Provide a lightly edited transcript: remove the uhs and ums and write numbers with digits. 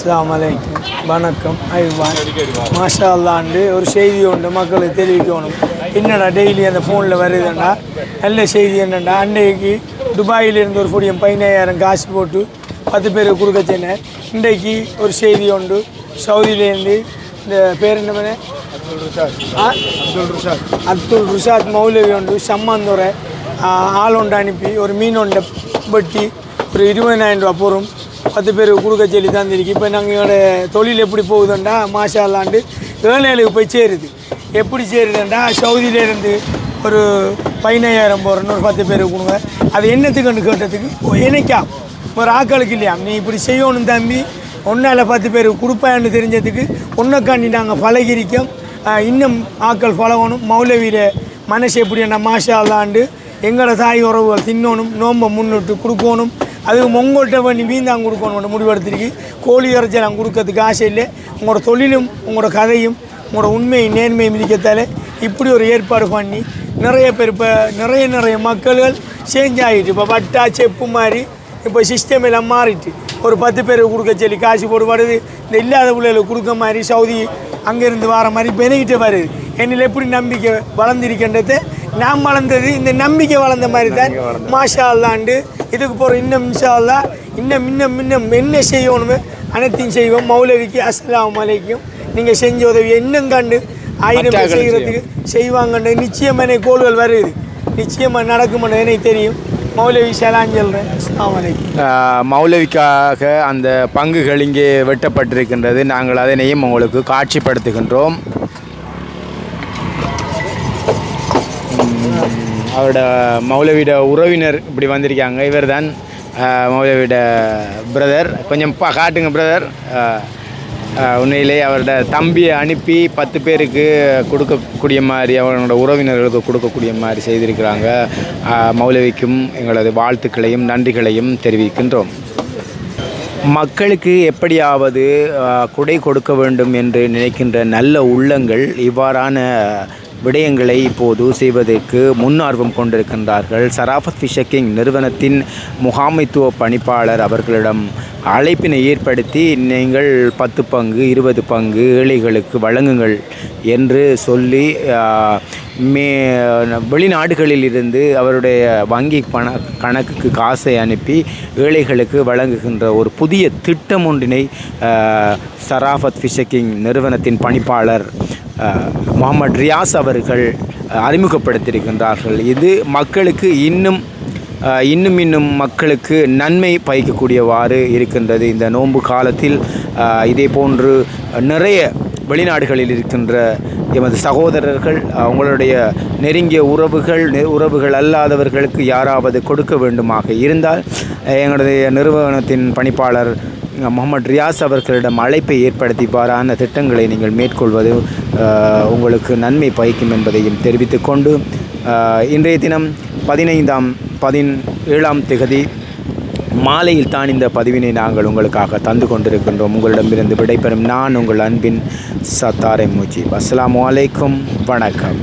அஸ்ஸலாமு அலைக்கும். வணக்கம் ஐவான். மாஷா அல்லாண்டு ஒரு செய்தி உண்டு மக்களுக்கு தெரிவிக்கணும். என்னடா டெய்லி அந்த ஃபோனில் வருதுன்னா நல்ல செய்தி என்னென்னா, அன்றைக்கு துபாயிலிருந்து ஒரு 15,000 காசு போட்டு 10 பேருக்கு கொடுக்க சொன்னேன். இன்றைக்கு ஒரு செய்தி உண்டு, சவுதியிலேருந்து இந்த பேர் என்ன பண்ண அப்துல் ருஷாத் மௌலவி உண்டு சம்மாந்துறை ஆள் ஒன்று அனுப்பி ஒரு மீன் ஒன்றை வெட்டி ஒரு 20,000 ரூபா போகும் 10 பேருக்கு கொடுக்க சொல்லி தந்திருக்கு. இப்போ நாங்கள் எங்களோட தொழில் எப்படி போகுதுண்டா மாஷா அல்லாண்டு ஏழைகளுக்கு போய் சேருது. எப்படி சேருதுண்டா, சவுதியிலேருந்து ஒரு 15,000 போகிறோன்னு ஒரு 10 பேருக்கு கொடுங்க. அது என்னத்துக்குன்னு கேட்டதுக்கு எனக்கா ஒரு ஆக்களுக்கு இல்லையா, நீ இப்படி செய்யணும் தம்பி, ஒன்றால் 10 பேருக்கு கொடுப்பேன்னு தெரிஞ்சதுக்கு ஒன்றைக்காண்டி நாங்கள் பழகிரிக்கோம். இன்னும் ஆக்கள் பழகணும். மௌலவியில் மனசு எப்படின்னா மாஷா அல்லாண்டு எங்களோட தாய் உறவுகள் தின்னணும், நோம்பை முன்னிட்டு கொடுக்கணும். அதுக்கு உங்கள்கிட்ட பண்ணி மீந்தாங்க கொடுக்கணும் முடிவெடுத்திருக்கு. கோழி இறைச்சலாம் கொடுக்கறதுக்கு ஆசை இல்லை. உங்களோட தொழிலும் உங்களோட கதையும் உங்களோட உண்மையை நேர்மையை மிதிக்கத்தால் இப்படி ஒரு ஏற்பாடு பண்ணி நிறைய பேர் இப்போ நிறைய மக்கள்கள் சேஞ்ச் ஆகிட்டு. இப்போ பட்டா செப்பு மாதிரி இப்போ சிஸ்டம் எல்லாம் மாறிட்டு ஒரு 10 பேருக்கு கொடுக்க சொல்லி காசு போடுவாடுது. இந்த இல்லாத பிள்ளைகளுக்கு கொடுக்க மாதிரி சவுதி அங்கேருந்து வர மாதிரி பெருகிட்டு வருது. என்னில் எப்படி நம்பிக்கை வளர்ந்துருக்கின்றதை நான் வளர்ந்தது இந்த நம்பிக்கை வளர்ந்த மாதிரி தான் மாஷா அல்லாண்டு. இதுக்கு போகிற இன்னும் இன்ஷா அல்லா இன்னும் என்ன செய்யணுமே அனைத்தையும் செய்வோம். மௌலவிக்கு அஸ்ஸலாமு அலைக்கும். நீங்கள் செஞ்ச உதவி இன்னும் கண்டு 1000 பேர் செய்கிறதுக்கு செய்வாங்கன்னு நிச்சயமான கோள்கள் வருது. நிச்சயமாக நடக்குமென்னு எனக்கு தெரியும். மௌலவி சலான் சொல்கிறேன். அஸ்ஸலாமு அலைக்கும். மௌலவிக்காக அந்த பங்குகள் இங்கே வெட்டப்பட்டிருக்கின்றது. நாங்கள் அதனையும் உங்களுக்கு காட்சிப்படுத்துகின்றோம். அவரோட மௌலவியோட உறவினர் இப்படி வந்திருக்காங்க. இவர் தான் மௌலவியோட பிரதர். கொஞ்சம் காட்டுங்க பிரதர். உண்மையிலே அவரோட தம்பியை அனுப்பி 10 பேருக்கு கொடுக்கக்கூடிய மாதிரி, அவங்களோட உறவினர்களுக்கு கொடுக்கக்கூடிய மாதிரி செய்திருக்கிறாங்க. மௌலவிக்கும் எங்களது வாழ்த்துக்களையும் நன்றிகளையும் தெரிவிக்கின்றோம். மக்களுக்கு எப்படியாவது கொடை கொடுக்க வேண்டும் என்று நினைக்கின்ற நல்ல உள்ளங்கள் இவ்வாறான விடயங்களை இப்போது செய்வதற்கு முன்னார்வம் கொண்டிருக்கின்றார்கள். சராஃபத் ஃபிஷக்கிங் நிறுவனத்தின் முகாமைத்துவ பணிப்பாளர் அவர்களிடம் அழைப்பினை ஏற்படுத்தி நீங்கள் 10 பங்கு 20 பங்கு ஏழைகளுக்கு வழங்குங்கள் என்று சொல்லி வெளிநாடுகளில் இருந்து அவருடைய வங்கி கணக்குக்கு காசை அனுப்பி ஏழைகளுக்கு வழங்குகின்ற ஒரு புதிய திட்டம் ஒன்றினை சராஃபத் ஃபிஷக்கிங் நிறுவனத்தின் பணிப்பாளர் முகமது ரியாஸ் அவர்கள் அறிமுகப்படுத்தியிருக்கின்றார்கள். இது மக்களுக்கு இன்னும் மக்களுக்கு நன்மை பயக்கக்கூடியவாறு இருக்கின்றது. இந்த நோன்பு காலத்தில் இதே போன்று நிறைய வெளிநாடுகளில் இருக்கின்ற எமது சகோதரர்கள் அவங்களுடைய நெருங்கிய உறவுகள் அல்லாதவர்களுக்கு யாராவது கொடுக்க வேண்டுமாக இருந்தால் எங்களுடைய நிறுவனத்தின் பணிப்பாளர் முகமது ரியாஸ் அவர்களிடம் அழைப்பை ஏற்படுத்தி இவ்வாறான திட்டங்களை நீங்கள் மேற்கொள்வது உங்களுக்கு நன்மை பயக்கும் என்பதையும் தெரிவித்துக்கொண்டு இன்றைய தினம் 17ஆம் திகதி மாலையில் தான் இந்த பதிவினை நாங்கள் உங்களுக்காக தந்து கொண்டிருக்கின்றோம். உங்களிடமிருந்து விடைபெறும் நான் உங்கள் அன்பின் சத்தாரை முஜீப். அஸ்ஸலாமு அலைக்கும். வணக்கம்.